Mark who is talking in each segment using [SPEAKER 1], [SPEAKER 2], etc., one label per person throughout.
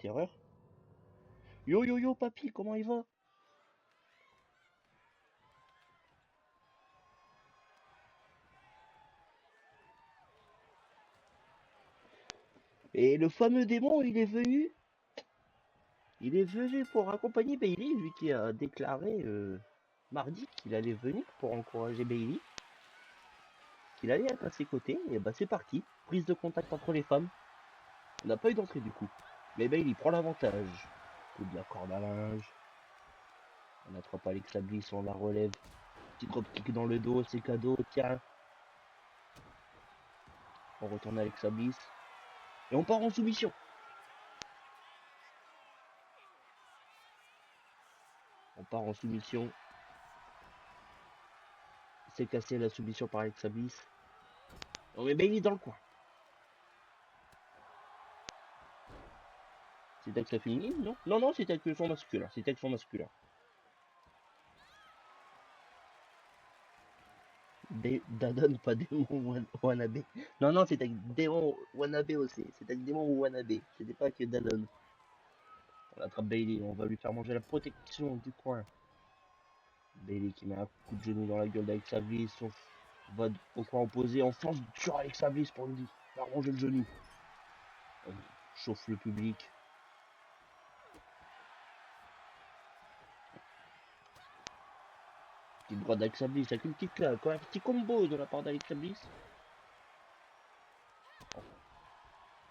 [SPEAKER 1] terreur. Yo yo yo papy, comment il va? Et le fameux démon, il est venu pour accompagner Bailey, lui qui a déclaré mardi qu'il allait venir pour encourager Bailey, qu'il allait être à ses côtés, et bah c'est parti, prise de contact entre les femmes. On n'a pas eu d'entrée du coup. Mais Bailey prend l'avantage. Coup de la corde à linge. On attrape Alexa Bliss, on la relève. Petit dropkick dans le dos, c'est cadeau, tiens. On retourne Alexa Bliss. Et on part en soumission. On part en soumission. C'est cassé la soumission par Alexa Bliss. On met Bailey dans le coin. C'est avec sa féminine, non? Non, non, c'est avec son masculin. C'est avec son masculin. Dadon, pas démon Wanabe. Non, non, c'est avec démon Wanabe aussi. C'est avec démon Wanabe. C'était pas que Dadon. On attrape Bailey, on va lui faire manger la protection du coin. Bailey qui met un coup de genou dans la gueule d'Alexa Bliss. On va au coin opposé, on fonce sur Alexa Bliss pour lui faire manger le genou. On chauffe le public. Petit droit d'Alexa Bliss avec une petite claque, un petit combo de la part d'Alexa Bliss.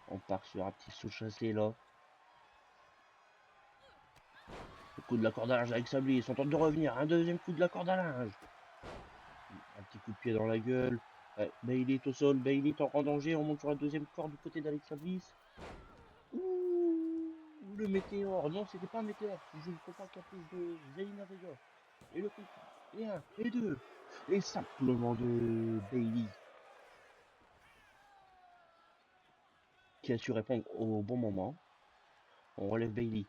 [SPEAKER 1] On part sur un petit sous-chassé là. Le coup de la corde à linge avec Bliss, on tente de revenir, un deuxième coup de la corde à linge. Un petit coup de pied dans la gueule. Ouais, Bailey est au sol, Bailey est en danger, on monte sur la deuxième corde du côté d'Alexa Bliss. Ouh, le météore, non c'était pas un météore, je ne comprends qu'à plus de Zelina Vega. Et le coup, et un, et deux, et simplement de Bailey qui a su répondre au bon moment. On relève Bailey.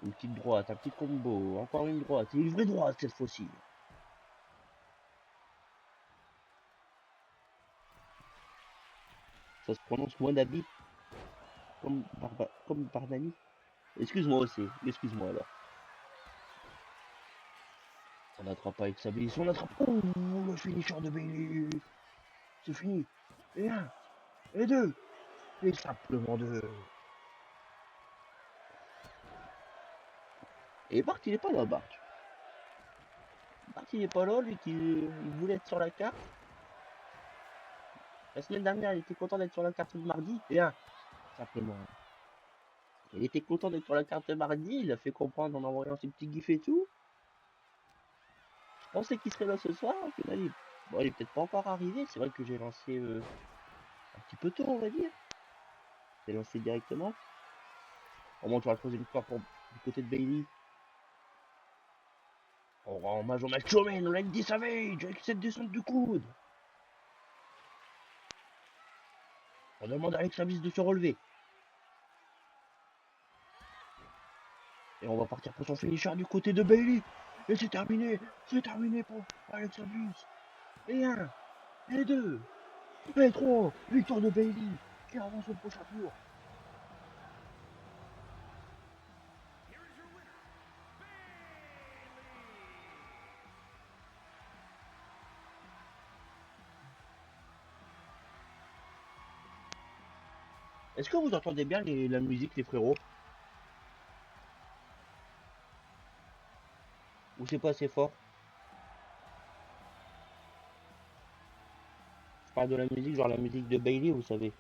[SPEAKER 1] Une petite droite, un petit combo, encore une droite, et une vraie droite cette fois-ci. Ça se prononce Wanabe comme Barnani. Excuse-moi aussi, excuse-moi alors. On n'attrape pas avec sa blessure, on attrape. Oh, le finisher de Bailey. C'est fini. Et un, et deux, et simplement deux. Et Bart, il est pas là, Bart. Bart, il est pas là, lui qui il voulait être sur la carte. La semaine dernière, il était content d'être sur la carte de mardi. Et un, simplement. Il était content d'être sur la carte de mardi, il a fait comprendre en envoyant ses petits gifs et tout. Je pensais qu'il serait là ce soir, au final, bon, il est peut-être pas encore arrivé. C'est vrai que j'ai lancé un petit peu tôt, on va dire. J'ai lancé directement. On monte sur la troisième victoire du côté de Bailey. On rend hommage au Macho Man, on l'a dit Savage avec cette descente du coude. On demande à Alexa Bliss de se relever. Et on va partir pour son finisher du côté de Bailey. Et c'est terminé pour Alexa Bliss. Et un, et deux, et trois, victoire de Bailey qui avance au prochain tour. Est-ce que vous entendez bien la musique, les frérots? Ou c'est pas assez fort? Je parle de la musique, genre la musique de Bailey, vous savez.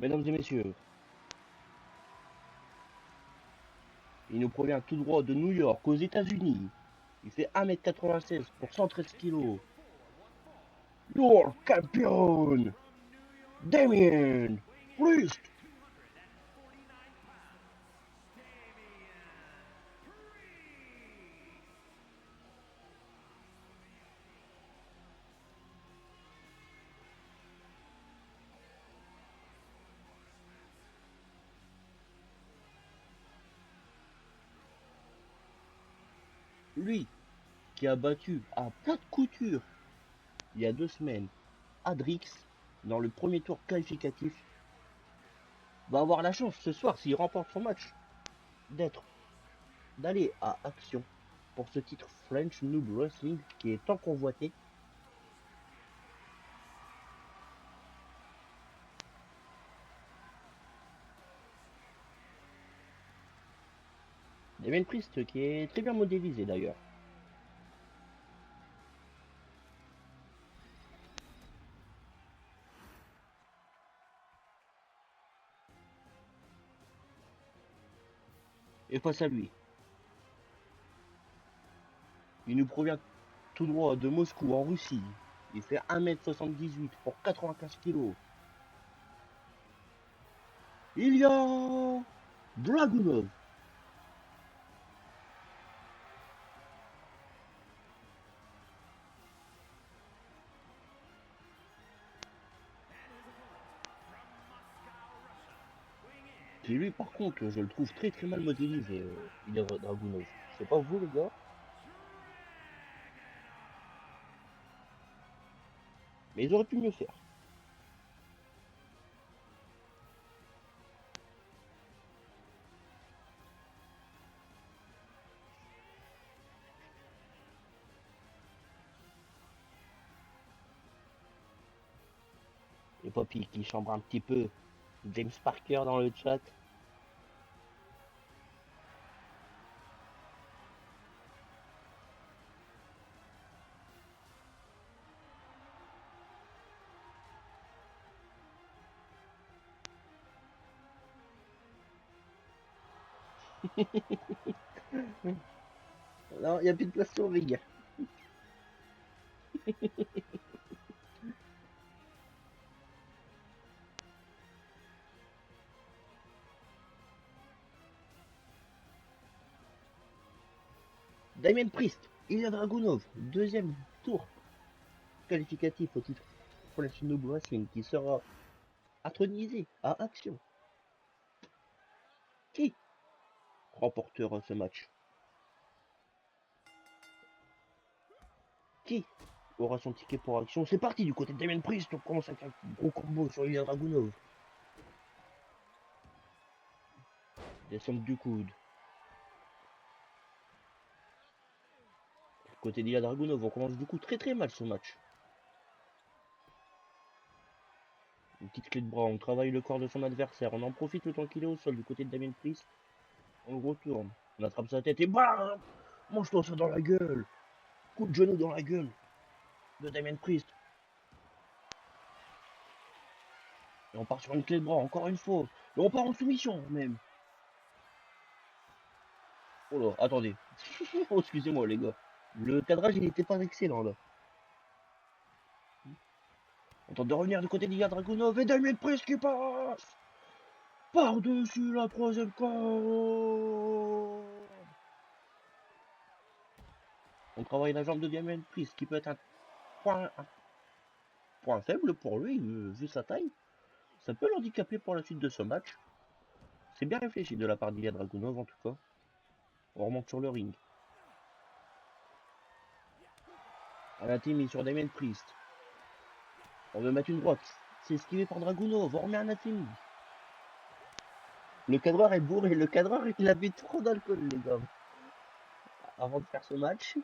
[SPEAKER 1] Mesdames et messieurs, il nous provient tout droit de New York, aux États-Unis. Il fait 1m96 pour 113 kilos. Your champion, Damien Priest. Lui qui a battu à plat de couture il y a 2 semaines Adrix dans le premier tour qualificatif va avoir la chance ce soir, s'il remporte son match, d'aller à Action pour ce titre French Noob Wrestling qui est tant convoité. Damien Priest qui est très bien modélisé d'ailleurs. Et face à lui, il nous provient tout droit de Moscou en Russie. Il fait 1m78 pour 95 kg. Il y a Dragunov. Qui lui par contre je le trouve très très mal modélisé, il est Dragunov. Je sais pas vous les gars, mais ils auraient pu mieux faire. Et Poppy qui chambre un petit peu James Parker dans le chat. Non, il n'y a plus de place sur Vega. Damien Priest, Ilya Dragunov, deuxième tour qualificatif au titre French Noob Wrestling qui sera intronisé à Action. Qui remportera ce match? Qui aura son ticket pour Action? C'est parti du côté de Damien Priest, on commence avec un gros combo sur Ilya Dragunov. Descente du coude. Côté d'Ilya Dragunov, on commence du coup très très mal ce match. Une petite clé de bras, on travaille le corps de son adversaire, on en profite le temps qu'il est au sol du côté de Damien Priest. On le retourne, on attrape sa tête et bam! Mange-toi ça dans la gueule! Coup de genou dans la gueule de Damien Priest. Et on part sur une clé de bras, encore une fois. Et on part en soumission même. Oh là, attendez. Oh, excusez-moi les gars. Le cadrage il n'était pas excellent là. On tente de revenir du côté d'Ilya Dragunov et Damien Priest qui passe par-dessus la troisième corde. On travaille la jambe de Damien Priest qui peut être un point faible pour lui, vu sa taille. Ça peut l'handicaper pour la suite de ce match. C'est bien réfléchi de la part d'Ilya Dragunov en tout cas. On remonte sur le ring. Anathemi sur Damien Priest. On veut mettre une droite. C'est esquivé par Dragunov. On remet Anathemi. Le cadreur est bourré. Le cadreur, il avait trop d'alcool, les gars. Avant de faire ce match.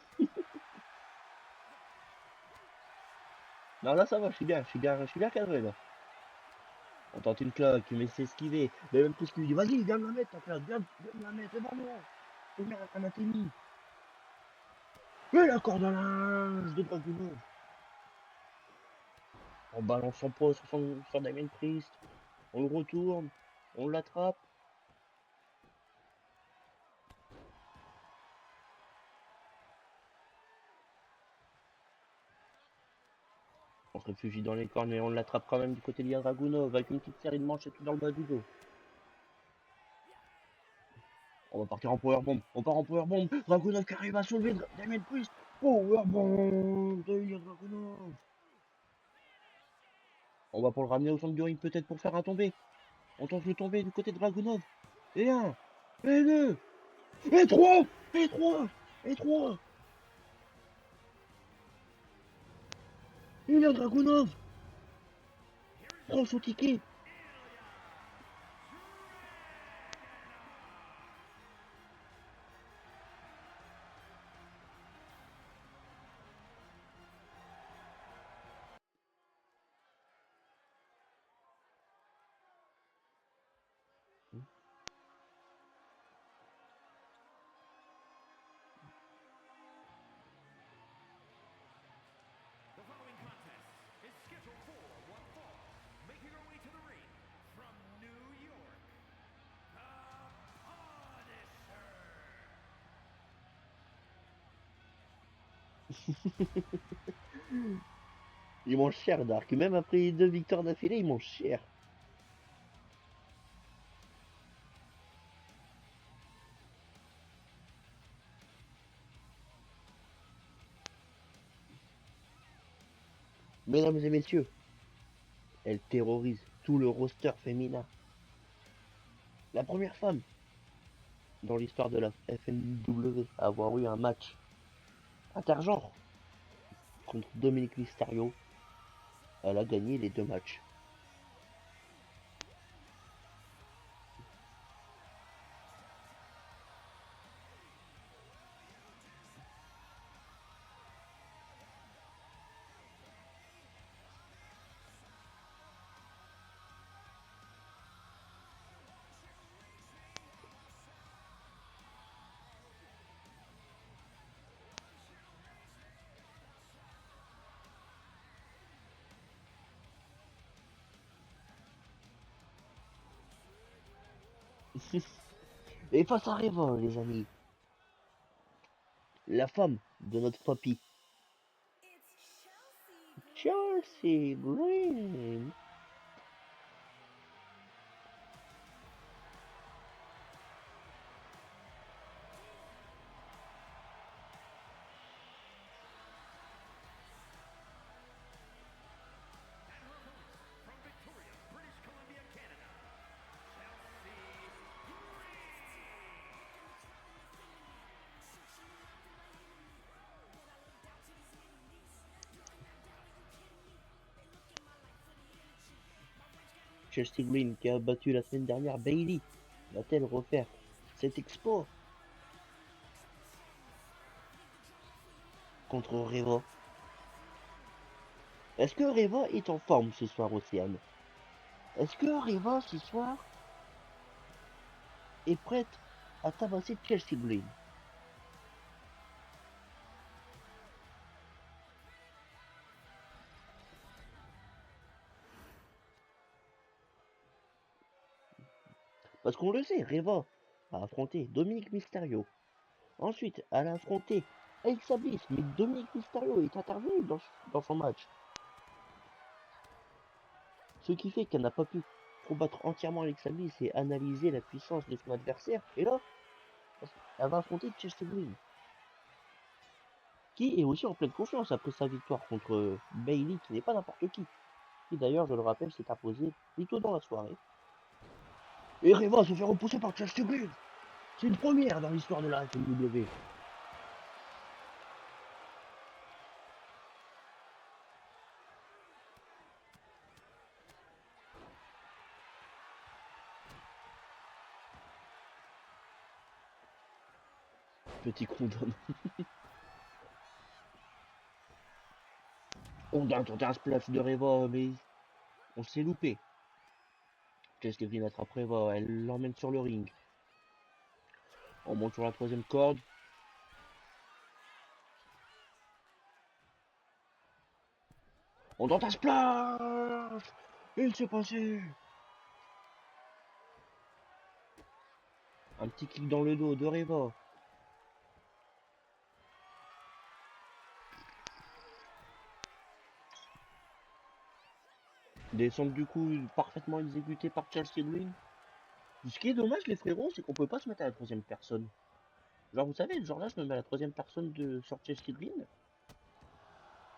[SPEAKER 1] Non, là, ça va. Je suis bien cadré, là. On tente une claque, mais c'est esquivé. Damien Priest lui dit, vas-y, viens me la mettre, ta claque. Viens me la mettre. C'est bon, moi. Faut venir avec Anathemi. Et la corde à linge de Dragunov. On balance son poids sur Damien Priest. On le retourne. On l'attrape. On se réfugie dans les cornes et on l'attrape quand même du côté d'Ilya Dragunov avec une petite série de manches et tout dans le bas du dos. On va partir en powerbomb. On part en powerbomb. Dragunov qui arrive à soulever Damien Priest. Powerbomb de Ilya Dragunov. On va pour le ramener au centre du ring peut-être pour faire un tombé. On tente le tomber du côté de Dragunov. Et un. Et deux. Et trois. Et trois. Et trois. Il a Dragunov. Prends son ticket. Il mange cher, Dark. Même après 2 victoires d'affilée, il mange cher. Mesdames et messieurs, elle terrorise tout le roster féminin. La première femme dans l'histoire de la FNW à avoir eu un match intergenre contre Dominique Mysterio. Elle a gagné les 2 matchs. Et face à Reva, les amis, la femme de notre papy, Chelsea Green. Chelsea Green qui a battu la semaine dernière Bailey. Va-t-elle refaire cet exploit contre Reva? Est-ce que Reva est en forme ce soir, Océane? Est-ce que Reva ce soir est prête à tabasser Chelsea Green? Parce qu'on le sait, Reva a affronté Dominique Mysterio. Ensuite, elle a affronté Alexa Bliss, mais Dominique Mysterio est intervenu dans son match. Ce qui fait qu'elle n'a pas pu combattre entièrement Alexa Bliss et analyser la puissance de son adversaire. Et là, elle va affronter Chelsea Green, qui est aussi en pleine confiance après sa victoire contre Bailey, qui n'est pas n'importe qui d'ailleurs, je le rappelle, s'est imposé plutôt dans la soirée. Et Reva se fait repousser par Chelsea Green. C'est une première dans l'histoire de la FMW. Petit condom. On a tenté un splash de Reva, mais on s'est loupé. Chelsea Green attrape Reva, elle l'emmène sur le ring. On monte sur la troisième corde. On tente un splash. Il s'est passé. Un petit kick dans le dos de Reva. Descente du coup parfaitement exécutée par Chelsea Green. Ce qui est dommage les frérots, c'est qu'on peut pas se mettre à la troisième personne. Genre vous savez, genre là je me mets à la troisième personne sur Chelsea Green.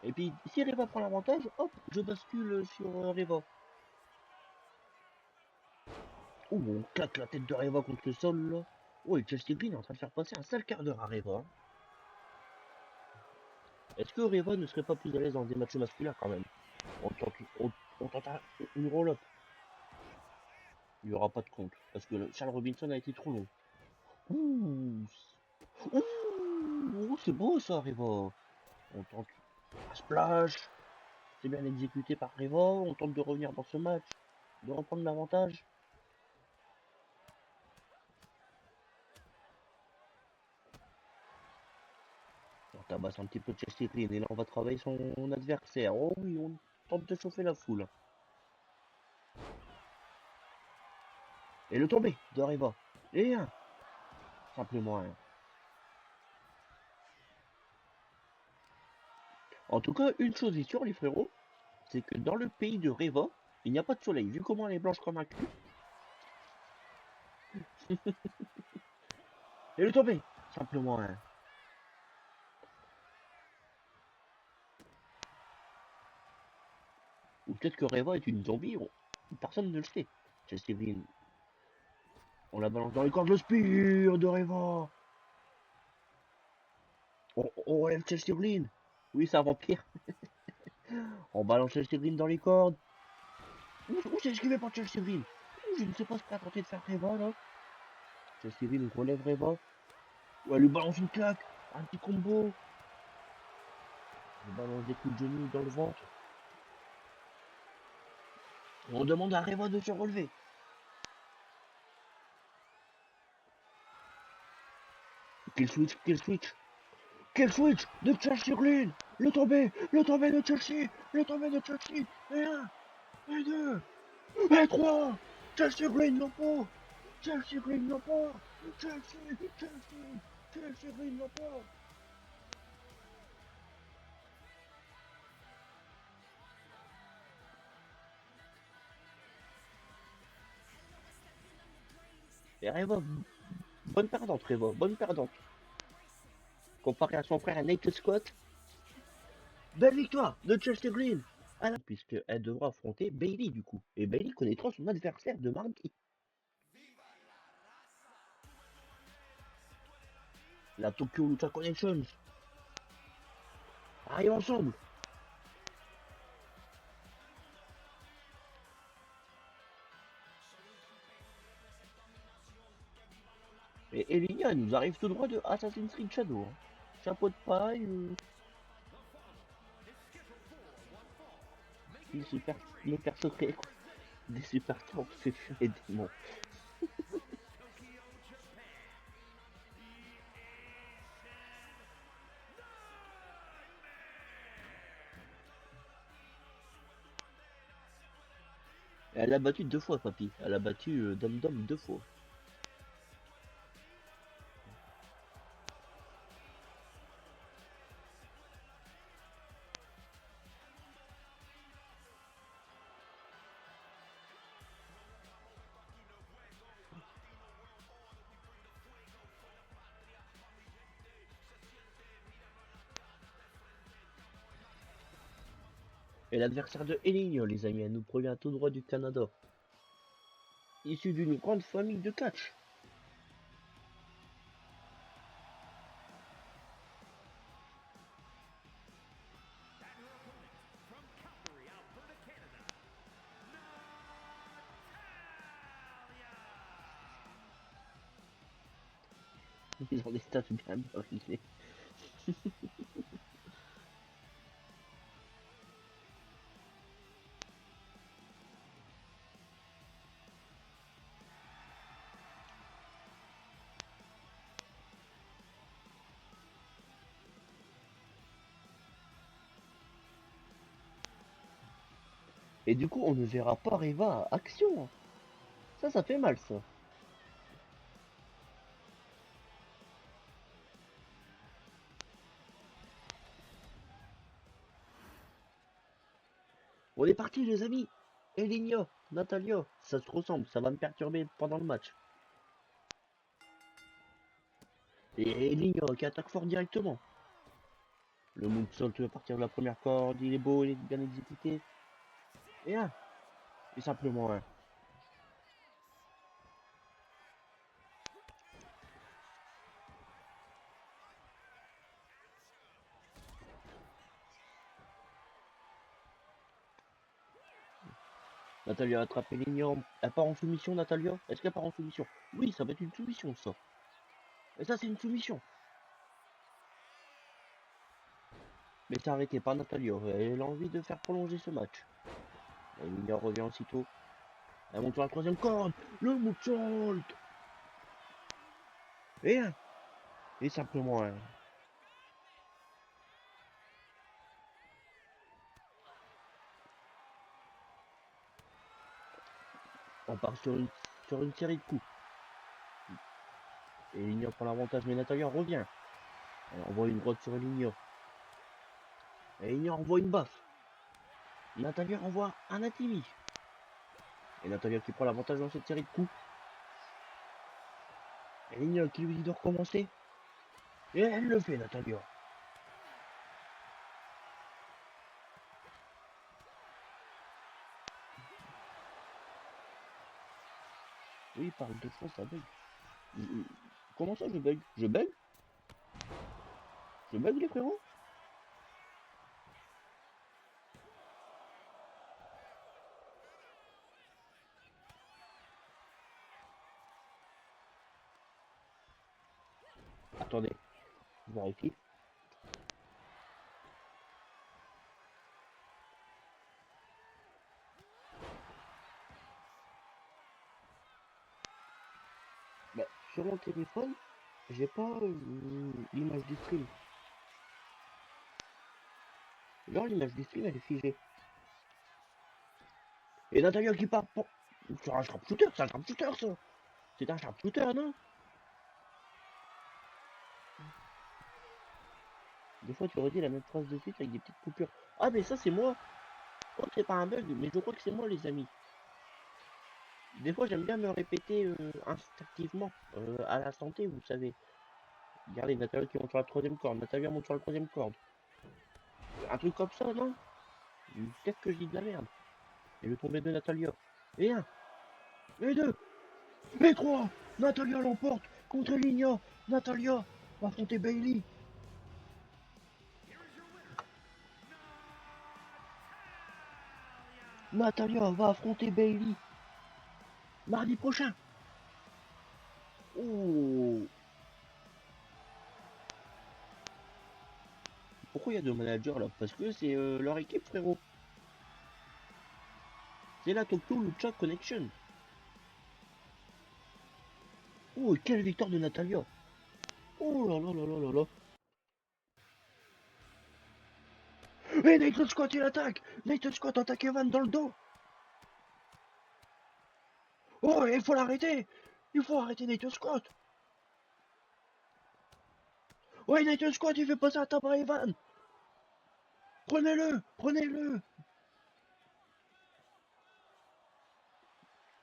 [SPEAKER 1] Et puis si Reva prend l'avantage, hop, je bascule sur Reva. Oh, on claque la tête de Reva contre le sol là. Oh, et Chelsea Green est en train de faire passer un sale quart d'heure à Reva. Est-ce que Reva ne serait pas plus à l'aise dans des matchs masculins quand même? On tente une roll-up. Il n'y aura pas de compte. Parce que Charles Robinson a été trop long. Ouh, ouh, c'est beau ça, Reva. On tente un splash. C'est bien exécuté par Reva. On tente de revenir dans ce match. De reprendre l'avantage. On tabasse un petit peu de Chelsea Green. Et là, on va travailler son adversaire. Oh oui, on tente de chauffer la foule. Et le tombé de Reva. Et un. Simplement un. En tout cas, une chose est sûre, les frérots, c'est que dans le pays de Reva, il n'y a pas de soleil. Vu comment elle est blanche comme un cul. Et le tombé, simplement un. Ou peut-être que Reva est une zombie, personne ne le sait. Chelsea Green, on la balance dans les cordes, le spire de Reva. On relève Chelsea Green. Oui, c'est un vampire. On balance Chelsea Green dans les cordes. Où c'est esquivé par Chelsea Green. Je ne sais pas ce qu'a tenté de faire Reva là. Chelsea Green relève Reva. Ouais, elle lui balance une claque. Un petit combo. Elle balance des coups de genoux dans le ventre. On demande à Reva de se relever. Quel switch, quel switch. Quel switch de Chelsea Green. Le tombé de Chelsea. Le tombé de Chelsea. Et un, et deux, et trois. Chelsea Green l'emporte. Chelsea Green l'emporte. Chelsea Green l'emporte. Et Reva, bonne perdante, Reva, bonne perdante. Comparé à son frère Nate Scott, belle victoire de Chelsea Green. Puisqu'elle devra affronter Bailey du coup. Et Bailey connaîtra son adversaire de mardi. La Tokyo Lucha Connections arrive ensemble. Et Elinia nous arrive tout droit de Assassin's Creed Shadow. Hein. Chapeau de paille. Les super, les persos créés quoi. Des super stars c'est fur et démons. Elle a battu deux fois, papy. Elle a battu Dom Dom deux fois. Et l'adversaire de Elinia, les amis, elle nous provient tout droit du Canada. Issu d'une grande famille de catch. Ils ont des stats bien brisés. Et du coup, on ne verra pas Reva à action. Ça fait mal, ça. On est parti, les amis. Elinia, Natalia, ça se ressemble, ça va me perturber pendant le match. Et Elinia qui attaque fort directement. Le moonsault à partir de la première corde, il est beau, il est bien exécuté. Et un, et simplement un. Natalia a attrapé Lignan. Elle part en soumission, Natalia? Est-ce qu'elle part en soumission? Oui, ça va être une soumission, ça. Et ça, c'est une soumission. Mais c'est arrêté par Natalia. Elle a envie de faire prolonger ce match. Et Lignan revient aussitôt. Elle monte sur la troisième corde. Le moonsault. Et un. Et simplement un. On part sur une série de coups. Et Lignan prend l'avantage, mais Natalia revient. Elle envoie une droite sur Lignan. Et Lignan envoie une baffe. Natalia envoie un Natimi. Et Natalia qui prend l'avantage dans cette série de coups. Et Lignan qui lui dit de recommencer. Et elle le fait, Natalia. Oui, il parle deux fois, ça bug. Comment ça, je bug? Je bug? Je bug, les frérots? Attendez, je vérifie. Bah, sur mon téléphone, j'ai pas l'image du stream. Genre, l'image du stream, elle est figée. Et Natalia qui part pour... Sur un sharpshooter, c'est un sharpshooter, ça. C'est un sharpshooter, non? Des fois, tu redis la même phrase de suite avec des petites coupures. Ah, mais ça, c'est moi. Oh, c'est pas un bug, mais je crois que c'est moi, les amis. Des fois, j'aime bien me répéter instinctivement, à la santé, vous savez. Regardez, Natalia qui monte sur la troisième corde. Natalia monte sur la troisième corde. Un truc comme ça, non? Peut-être que je dis de la merde. Et le tombé de Natalia. Et un, et deux, et trois. Natalia l'emporte contre Ligna. Natalia va affronter Bailey. Natalia va affronter Bailey mardi prochain. Oh. Pourquoi il y a deux managers là? Parce que c'est leur équipe, frérot. C'est la Tokyo Lucha Connection. Oh, quelle victoire de Natalia. Oh là là là là là là. Et Nathan Scott il attaque. Nathan Scott attaque Evan dans le dos. Oh, il faut l'arrêter. Il faut arrêter Nathan Scott. Ouais, Nathan Scott il fait passer à table à Evan. Prenez-le, prenez-le.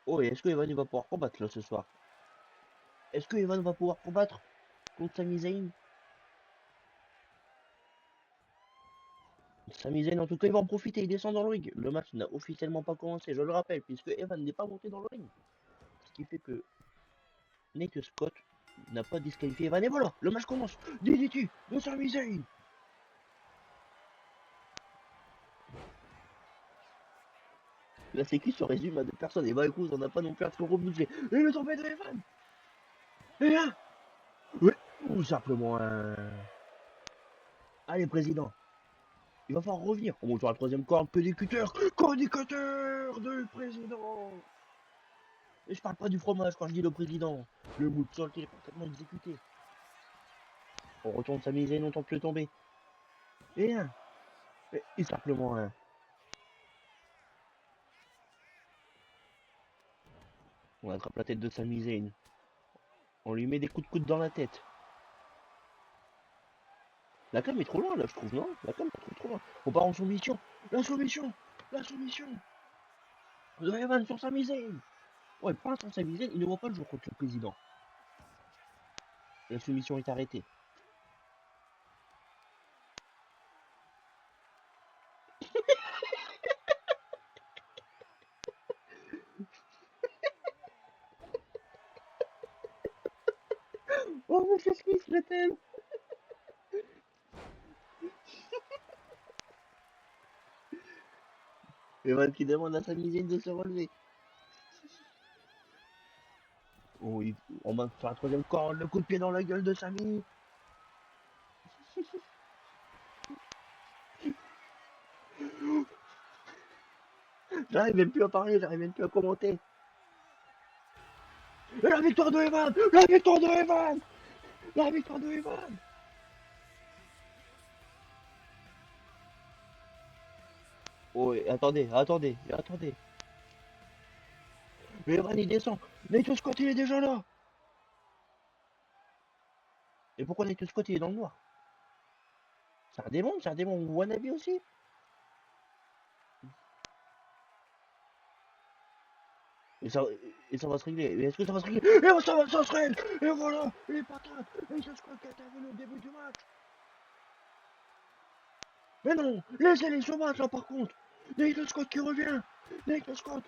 [SPEAKER 1] Oh, et est-ce que Evan il va pouvoir combattre là ce soir? Est-ce que Evan va pouvoir combattre contre Sami Zayn? Sami Zayn en tout cas il va en profiter, il descend dans le ring. Le match n'a officiellement pas commencé, je le rappelle, puisque Evan n'est pas monté dans le ring. Ce qui fait que Nate Scott n'a pas disqualifié Evan. Et voilà, le match commence. DDT de Sami Zayn. La sécu se résume à deux personnes. Et bah écoute, on n'a pas non plus un trop gros budget. Et le tombé de Evan. Et un. Ouais. Ou simplement un... Allez, président. Il va falloir revenir. On monte sur la troisième corde. Cody Cutter. Cody Cutter de président. Et je parle pas du fromage quand je dis le président. Le moonsault qui est parfaitement exécuté. On retourne sa mise et on tente le tomber. Et un. Et simplement un. On attrape la tête de Sami Zayn. On lui met des coups de coude dans la tête. La cam est trop loin là, je trouve, non? La cam est trop loin. On part en soumission. La soumission. La soumission. Vous avez Evan sur Sami Zayn. Ouais, pas sur Sami Zayn, il ne voit pas le jour contre le président. La soumission est arrêtée. Oh mon fils, je t'aime. Evan qui demande à Sami Zayn de se relever. Oh, on va faire la troisième corde, le coup de pied dans la gueule de Sami. J'arrive même plus à parler, j'arrive même plus à commenter. Et la victoire de Evan! La victoire de Evan! La victoire de Evan! Oh, et attendez. Mais Evan il descend. Nathan Scott il est déjà là. Et pourquoi Nathan Scott il est dans le noir? C'est un démon wannabe aussi. Et ça, et ça va se régler. Mais est-ce que ça va se régler? Et ça se règle! Et voilà! Les patates! Nathan Scott qui a intervenu au début du match. Mais non! Laissez les sauvages là par contre! Nathan Scott qui revient! Nathan Scott!